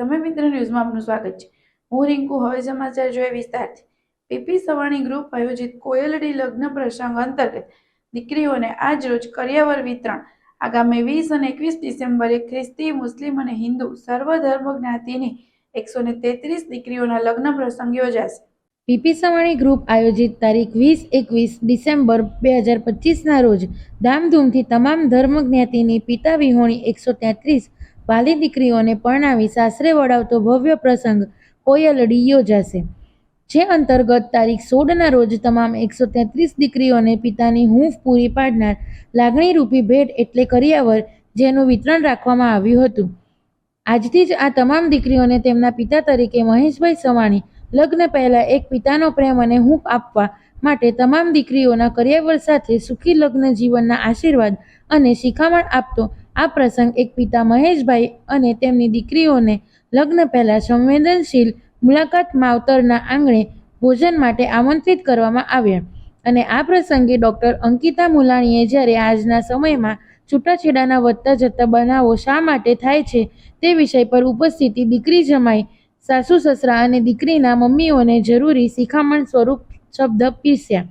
સમય મિત્ર ન્યૂઝમાં આપનું સ્વાગત છે। હું રિંકુ। હવે સમાચાર જોઈએ વિસ્તારથી। પીપી સવાણી ગ્રુપ આયોજિત કોયલડી લગ્ન પ્રસંગ અંતર્ગત દીકરીઓને આજ રોજ કરિયાવર વિતરણ આગામી 20 અને 21 ડિસેમ્બરે ખ્રિસ્તી, મુસ્લિમ અને હિન્દુ સર્વધર્મ જ્ઞાતિની 133 દીકરીઓના લગ્ન પ્રસંગ યોજાશે। પીપી સવાણી ગ્રુપ આયોજિત તારીખ 20-21 ડિસેમ્બર 2025ના રોજ ધામધૂમથી તમામ ધર્મ જ્ઞાતિની પિતા વિહોણી 133 વાલી દીકરીઓને પરણાવી સાસરે વળાવતો ભવ્ય પ્રસંગ કોયલડી યોજાશે। જે અંતર્ગત તારીખ 16ના રોજ તમામ 133 દીકરીઓને પિતાની હૂંફ પૂરી પાડનાર લાગણીરૂપી ભેટ એટલે કરિયાવર, જેનું વિતરણ રાખવામાં આવ્યું હતું। આજથી જ આ તમામ દીકરીઓને તેમના પિતા તરીકે મહેશભાઈ સવાણી લગ્ન પહેલા એક પિતાનો પ્રેમ અને હૂંફ આપવા માટે તમામ દીકરીઓના કરિયાવર સાથે સુખી લગ્ન જીવનના આશીર્વાદ અને શિખામણ આપતો આ પ્રસંગ એક પિતા મહેશભાઈ અને તેમની દીકરીઓને લગ્ન પહેલા સંવેદનશીલ મુલાકાત માવતરના આંગણે ભોજન માટે આમંત્રિત કરવામાં આવ્યા અને આ પ્રસંગે ડોક્ટર અંકિતા મુલાણીએ જ્યારે આજના સમયમાં છૂટાછેડાના વધતા જતા બનાવો શા માટે થાય છે તે વિષય પર ઉપસ્થિત દીકરી જમાઈ, સાસુ સસરા અને દીકરીના મમ્મીઓને જરૂરી શિખામણ સ્વરૂપ શબ્દ પીરસ્યા।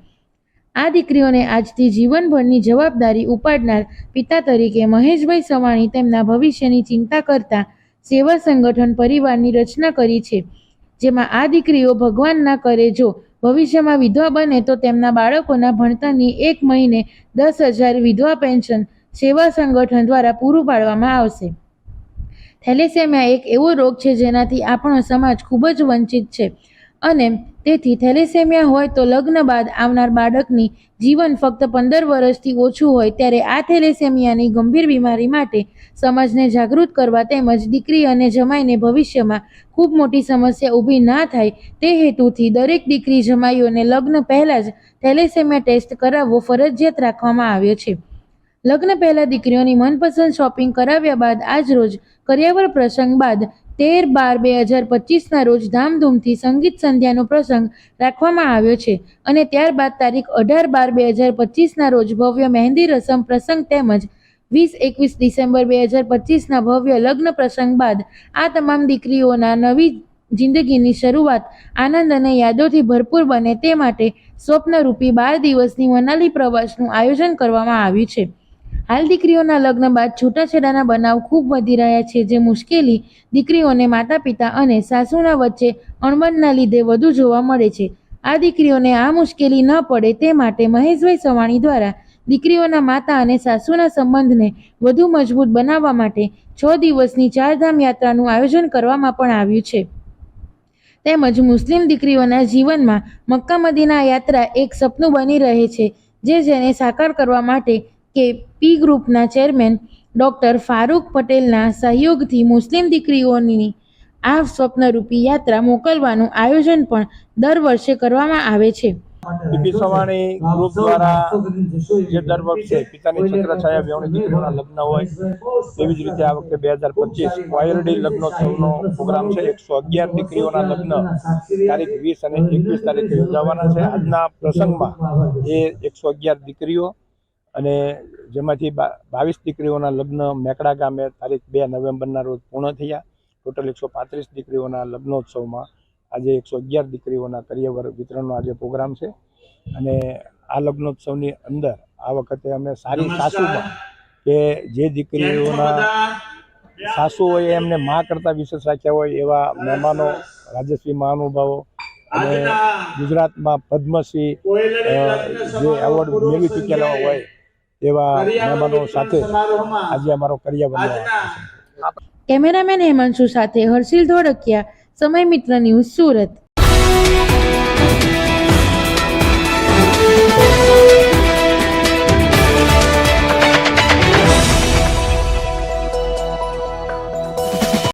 આ દીકરીઓને આજથી જીવનભરની જવાબદારી ઉપાડનાર પિતા તરીકે મહેશભાઈ સવાણી તેમના ભવિષ્યની ચિંતા કરતા સેવા સંગઠન પરિવારની રચના કરી છે, જેમાં આ દીકરીઓ ભગવાન ના કરે જો ભવિષ્યમાં વિધવા બને તો તેમના બાળકોના ભણતરની 1 મહિને 10,000 વિધવા પેન્શન સેવા સંગઠન દ્વારા પૂરું પાડવામાં આવશે। થેલેસેમિયા એક એવો રોગ છે જેનાથી આપણો સમાજ ખૂબ જ વંચિત છે અને તેથી થેલેસેમિયા હોય તો લગ્ન બાદ આવનાર બાળકની જીવન ફક્ત 15 વર્ષથી ઓછું હોય, ત્યારે આ થેલેસેમિયાની ગંભીર બીમારી માટે સમાજને જાગૃત કરવા તેમજ દીકરી અને જમાઈને ભવિષ્યમાં ખૂબ મોટી સમસ્યા ઊભી ના થાય તે હેતુથી દરેક દીકરી જમાઈઓને લગ્ન પહેલા જ થેલેસેમિયા ટેસ્ટ કરાવવો ફરજિયાત રાખવામાં આવ્યો છે। લગ્ન પહેલા દીકરીઓની મનપસંદ શોપિંગ કરાવ્યા બાદ આજ રોજ કરિયાવર પ્રસંગ બાદ 13/12/2025ના રોજ ધામધૂમથી સંગીત સંધ્યાનો પ્રસંગ રાખવામાં આવ્યો છે અને ત્યારબાદ તારીખ 18/12/2025ના રોજ ભવ્ય મહેંદી રસમ પ્રસંગ તેમજ 20-21 ડિસેમ્બર 2025ના ભવ્ય લગ્ન પ્રસંગ બાદ આ તમામ દીકરીઓના નવી જિંદગીની શરૂઆત આનંદ અને યાદોથી ભરપૂર બને તે માટે સ્વપ્નરૂપી 12 દિવસની મનાલી પ્રવાસનું આયોજન કરવામાં આવ્યું છે। હાલ દીકરીઓના લગ્ન બાદ છૂટાછેડાના બનાવ ખૂબ વધી રહ્યા છે, જે મુશ્કેલી દીકરીઓને માતા પિતા અને સાસુના વચ્ચે અણબનના લીધે વધુ જોવા મળે છે। આ દીકરીઓને આ મુશ્કેલી ન પડે તે માટે મહેશભાઈ સવાણી દ્વારા દીકરીઓના માતા અને સાસુના સંબંધને વધુ મજબૂત બનાવવા માટે 6 દિવસની 4 ધામ યાત્રાનું આયોજન કરવામાં પણ આવ્યું છે। તેમજ મુસ્લિમ દીકરીઓના જીવનમાં મક્કા મદીના યાત્રા એક સપનું બની રહે છે, જેને સાકાર કરવા માટે કે પી ગ્રુપના ચેરમેન ડોક્ટર ફારૂક પટેલના સહયોગથી મુસ્લિમ દીકરીઓની આ સ્વપ્નરૂપી યાત્રા મોકલવાનું આયોજન પણ દર વર્ષે કરવામાં આવે છે। પીપી સવાણી ગ્રુપ દ્વારા જે દર વર્ષે પિતાની છત્રછાયા વિહોણી દીકરીઓના લગ્ન હોય તેવી જ રીતે આ વખતે 2025 કોયલડી લગ્નોત્સવનો પ્રોગ્રામ છે। 111 દીકરીઓના લગ્ન તારીખ 20 અને 21 તારીખે યોજાવાના છે। આજના પ્રસંગમાં એ 111 દીકરીઓ અને જેમાંથી 22 દીકરીઓના લગ્ન મેકડા ગામે તારીખ 2 નવેમ્બરના રોજ પૂર્ણ થયા। ટોટલ 135 દીકરીઓના લગ્નોત્સવમાં આજે 111 દીકરીઓના કરિયાવર વિતરણનો આજે પ્રોગ્રામ છે અને આ લગ્નોત્સવની અંદર આ વખતે અમે સારી સાસુમાં કે જે દીકરીઓના સાસુઓએ એમને મા કરતાં વિશેષ રાખ્યા હોય એવા મહેમાનો, રાજશ્રી મહાનુભાવો અને ગુજરાતમાં પદ્મશ્રી જે એવોર્ડ મેળવી ચૂકેલા હોય એવા મહેમાનો સાથે આજે અમારો કરિયાવર છે। કેમેરામેન હેમાંશુ સાથે હર્ષિલ ધોળકિયા, સમય મિત્ર ન્યૂઝ, સુરત।